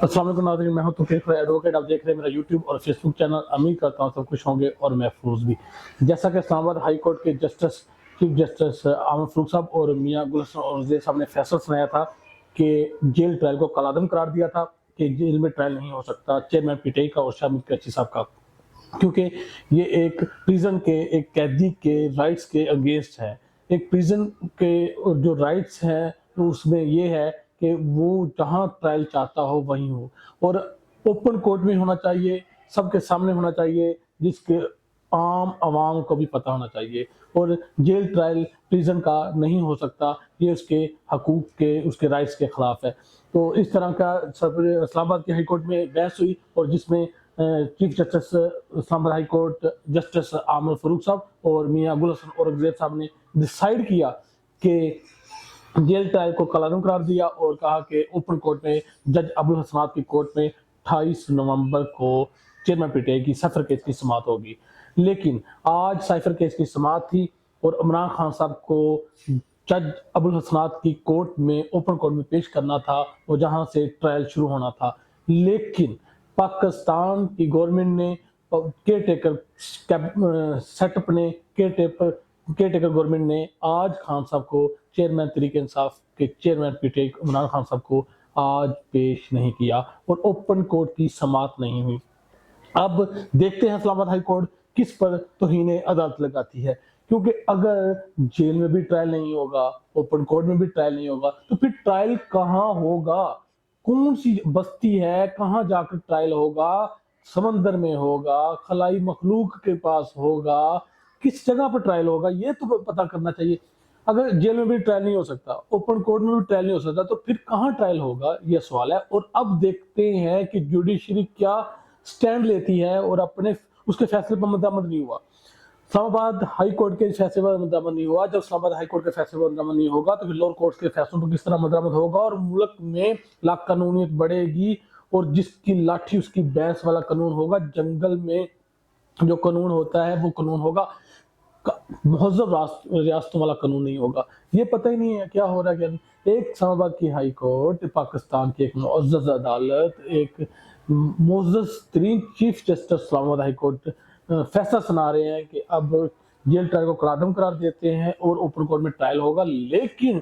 अस्सलाम वालेकुम नाज़रीन, मैं हूं तौफीक एडवोकेट। आप देख रहे हैं मेरा यूट्यूब और फेसबुक चैनल। उम्मीद करता हूं सब खुश होंगे और महफूज भी। जैसा कि इस्लामाबाद हाई कोर्ट के चीफ जस्टिस आमिर फारूक साहब और मियां गुलशन औरंगज़ेब साहब ने फैसला सुनाया था कि जेल ट्रायल को कलादम करार दिया था कि जेल में ट्रायल नहीं हो सकता चेयरमैन पीटीआई का और शामिद कराची साहब का, क्योंकि ये एक प्रिजन के एक कैदी के राइट्स के अगेंस्ट है। एक प्रिजन के जो राइट्स हैं तो उसमें ये है कि वो जहाँ ट्रायल चाहता हो वहीं हो, और ओपन कोर्ट में होना चाहिए, सबके सामने होना चाहिए, जिसके आम आवाम को भी पता होना चाहिए। और जेल ट्रायल प्रिजन का नहीं हो सकता, ये उसके हकूक के उसके राइट्स के खिलाफ है। तो इस तरह का इस्लामाबाद की हाई कोर्ट में बहस हुई और जिसमें chief justice Islamabad high court justice Aamir Farooq साहब और मियां गुलशन औरंगज़ेब साहब ने डिसाइड किया कि जेल ट्रायल को कलादम करार दिया और कहा कि ओपन कोर्ट में जज अबुल हसनात की कोर्ट में 28 नवंबर को चेयरमैन पीटीआई की साइफर केस की समाअत होगी। लेकिन आज साइफर केस की समाअत थी और इमरान खान साहब को जज अबुल हसनात की कोर्ट में ओपन कोर्ट में पेश करना था और जहां से ट्रायल शुरू होना था। लेकिन पाकिस्तान की गवर्नमेंट ने केयर टेकर सेटअप ने केयर टेकर गवर्नमेंट ने आज खान साहब को चेयरमैन तहरीक इंसाफ के चेयरमैन पीटीआई इमरान खान साहब को आज पेश नहीं किया और ओपन कोर्ट की समाअत नहीं हुई। अब देखते हैं इस्लामाबाद हाई कोर्ट किस पर तौहीन अदालत लगाती है, क्योंकि अगर जेल में भी ट्रायल नहीं होगा, ओपन कोर्ट में भी ट्रायल नहीं होगा, तो फिर ट्रायल कहाँ होगा? कौन सी बस्ती है, कहाँ जाकर ट्रायल होगा? समंदर में होगा, खलाई मखलूक के पास होगा, किस जगह पर ट्रायल होगा? ये तो पता करना चाहिए। अगर जेल में भी ट्रायल नहीं हो सकता, ओपन कोर्ट में भी ट्रायल नहीं हो सकता, तो फिर कहाँ ट्रायल होगा, ये सवाल है। और अब देखते हैं कि जुडिशरी क्या स्टैंड लेती है और अपने उसके फैसले पर मद्दामद नहीं हुआ। इस्लामाबाद हाई कोर्ट के फैसले पर मद्दामद नहीं हुआ। जब इस्लामाबाद हाई कोर्ट के फैसले पर मद्दामद नहीं होगा तो फिर लोअर कोर्ट के फैसलों पर किस तरह मद्दामद होगा और मुल्क में लाकानूनियत बढ़ेगी और जिसकी लाठी उसकी भैंस वाला कानून होगा। जंगल में जो कानून होता है वो कानून होगा, महज़ब रियासतों वाला कानून नहीं होगा। ये पता ही नहीं है क्या हो रहा है क्या नहीं। एक इस्लामाबाद की हाई कोर्ट, पाकिस्तान की एक मुअज़्ज़ज़ अदालत, एक मुअज़्ज़ज़ तरीन chief justice Islamabad high court फैसला सुना रहे हैं कि अब जेल ट्रायल को कलादम करार देते हैं और ओपन कोर्ट में ट्रायल होगा। लेकिन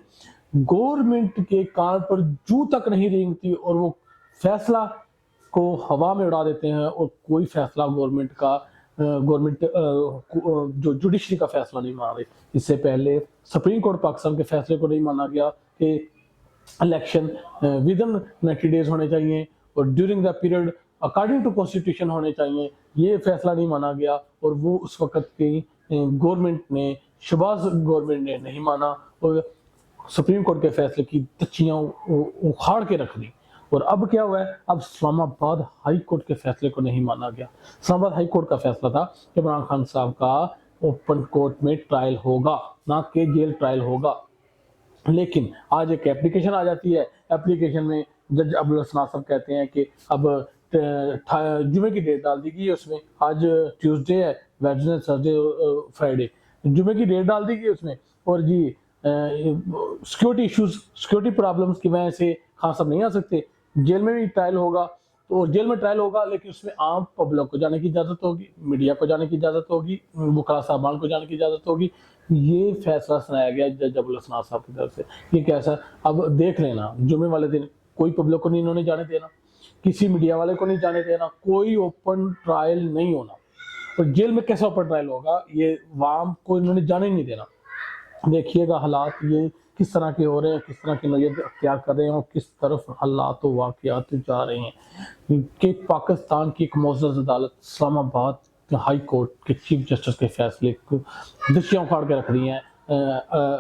गवर्नमेंट के कान पर जू तक नहीं रेंगती और वो फैसला को हवा में उड़ा देते हैं और कोई फैसला गवर्नमेंट जो जुडिशरी का फैसला नहीं मान रही। इससे पहले सुप्रीम कोर्ट पाकिस्तान के फैसले को नहीं माना गया कि इलेक्शन विद इन 90 डेज होने चाहिए और during the period according to constitution होने चाहिए। ये फैसला नहीं माना गया और वो उस वक्त की गवर्नमेंट ने, शहबाज गवर्नमेंट ने नहीं माना और सुप्रीम कोर्ट के फैसले की तच्चियाँ उखाड़ के रख दी। और अब क्या हुआ है, अब इस्लामाबाद हाई कोर्ट के फैसले को नहीं माना गया। इस्लामाबाद हाई कोर्ट का फैसला था कि इमरान खान साहब का ओपन कोर्ट में ट्रायल होगा, ना कि जेल ट्रायल होगा। लेकिन आज एक एप्लीकेशन आ जाती है, एप्लीकेशन में जज अबुल हसनात साहब कहते हैं कि अब जुमे की डेट डाल दी गई है उसमें। आज ट्यूसडे है, वेडनेसडे, थर्सडे, फ्राइडे, जुमे की डेट डाल दी गई उसमें। और जी सिक्योरिटी इश्यूज, सिक्योरिटी प्रॉब्लम्स की वजह से खान साहब नहीं आ सकते। जेल में भी ट्रायल होगा तो जेल में ट्रायल होगा, लेकिन उसमें आम पब्लिक को जाने की इजाज़त होगी, मीडिया को जाने की इजाज़त होगी, वकील साहबान को जाने की इजाज़त होगी। ये फैसला सुनाया गया जज अबुल हसनात साहब की तरफ से। ये कैसा, अब देख लेना, जुमे वाले दिन कोई पब्लिक को नहीं इन्होंने जाने देना, किसी मीडिया वाले को नहीं जाने देना, कोई ओपन ट्रायल नहीं होना। और जेल में कैसा ओपन ट्रायल होगा, ये वाम को इन्होंने जाने नहीं देना। देखिएगा हालात ये किस तरह के हो रहे हैं, किस तरह की नज़र अख्तियार कर रहे हैं और किस तरफ हालात व वाक़यात जा रहे हैं कि पाकिस्तान की एक मुअज़्ज़ज़ अदालत इस्लामाबाद हाई कोर्ट के चीफ जस्टिस के फैसले को दस्तियाँ उखाड़ के रख रही हैं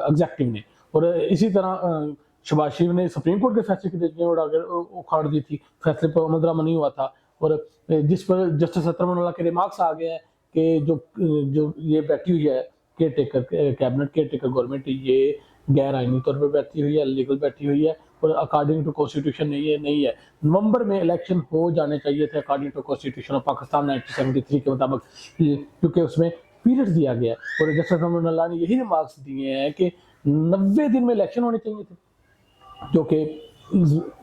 एग्जेक्टिव ने। और इसी तरह शहबाज शरीफ ने सुप्रीम कोर्ट के फैसले की दस्तियाँ उखाड़ दी थी, फैसले पर मद्दामद नहीं हुआ था। और जिस पर जस्टिस अतरमल्ला के रिमार्क्स आ गए हैं कि जो ये बैठी हुई है care taker cabinet, care taker government, ये गैर आइनी तौर पर बैठी हुई है, लीगल बैठी हुई है और अकॉर्डिंग टू कॉन्स्टिट्यूशन नहीं है। नवंबर में इलेक्शन हो जाने चाहिए थे according to constitution of Pakistan 1973 के मुताबिक, क्योंकि उसमें पीरियड दिया गया है। और जस्टिस अतरमल्ला ने यही रिमार्क्स दिए हैं कि 90 दिन में इलेक्शन होने चाहिए थे, जो कि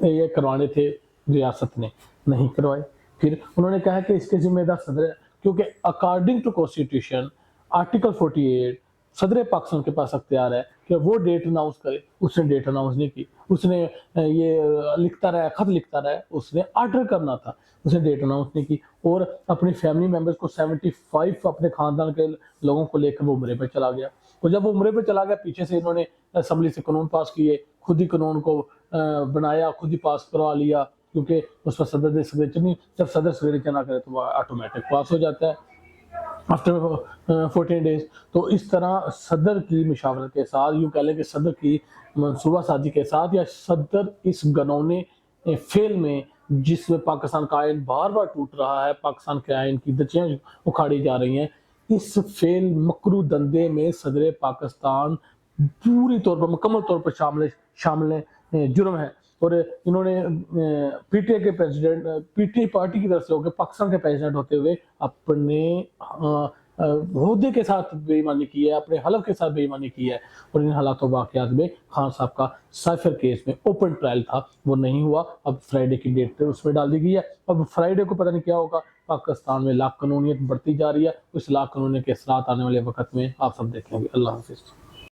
ये करवाने थे ریاست نے نہیں کروائے۔ پھر انہوں نے کہا کہ اس کے ذمہ دار صدر ہے، کیونکہ اکارڈنگ ٹو کانسٹیٹیوشن آرٹیکل 48 صدر پاکستان کے پاس اختیار ہے کہ وہ ڈیٹ اناؤنس کرے۔ اس نے ڈیٹ اناؤنس نہیں کی، اس نے یہ لکھتا رہا، خط لکھتا رہا، اس نے آرڈر کرنا تھا، اس نے ڈیٹ اناؤنس نہیں کی، اور اپنی فیملی ممبرز کو 75 اپنے خاندان کے لوگوں کو لے کر وہ عمرے پہ چلا گیا۔ اور جب وہ عمرے پہ چلا گیا، پیچھے سے انہوں نے اسمبلی سے قانون پاس کیے، خود ہی قانون کو بنایا، خود ہی پاس کروا لیا، کیونکہ اس پر صدر نے سگنیچر نہیں، جب صدر سگنیچر نہ کرے تو وہ آٹومیٹک پاس ہو جاتا ہے آفٹر 14 days۔ تو اس طرح صدر کی مشاورت کے ساتھ، یوں کہہ لیں کہ صدر کی منصوبہ سازی کے ساتھ، یا صدر اس گنونے فعل میں جس میں پاکستان کا آئین بار بار ٹوٹ رہا ہے، پاکستان کے آئین کی دھجیاں اکھاڑی جا رہی ہیں، اس فعل مکروہ دندے میں صدر پاکستان پوری طور پر مکمل طور پر شامل جرم ہے۔ اور انہوں نے پی ٹی آئی کے president, P T I party کی طرف سے ہو کے پاکستان کے پریزیڈنٹ ہوتے ہوئے اپنے عہدے کے ساتھ بے ایمانی کی ہے، اپنے حلف کے ساتھ بے ایمانی کی ہے۔ اور ان حالات و واقعات میں خان صاحب کا سائفر کیس میں اوپن ٹرائل تھا، وہ نہیں ہوا، اب فرائیڈے کی ڈیٹ اس میں ڈال دی گئی ہے۔ اب فرائیڈے کو پتہ نہیں کیا ہوگا۔ پاکستان میں لا قانونیت بڑھتی جا رہی ہے، اس لا قانونیت کے اثرات آنے والے وقت میں آپ سب دیکھیں گے۔ اللہ حافظ۔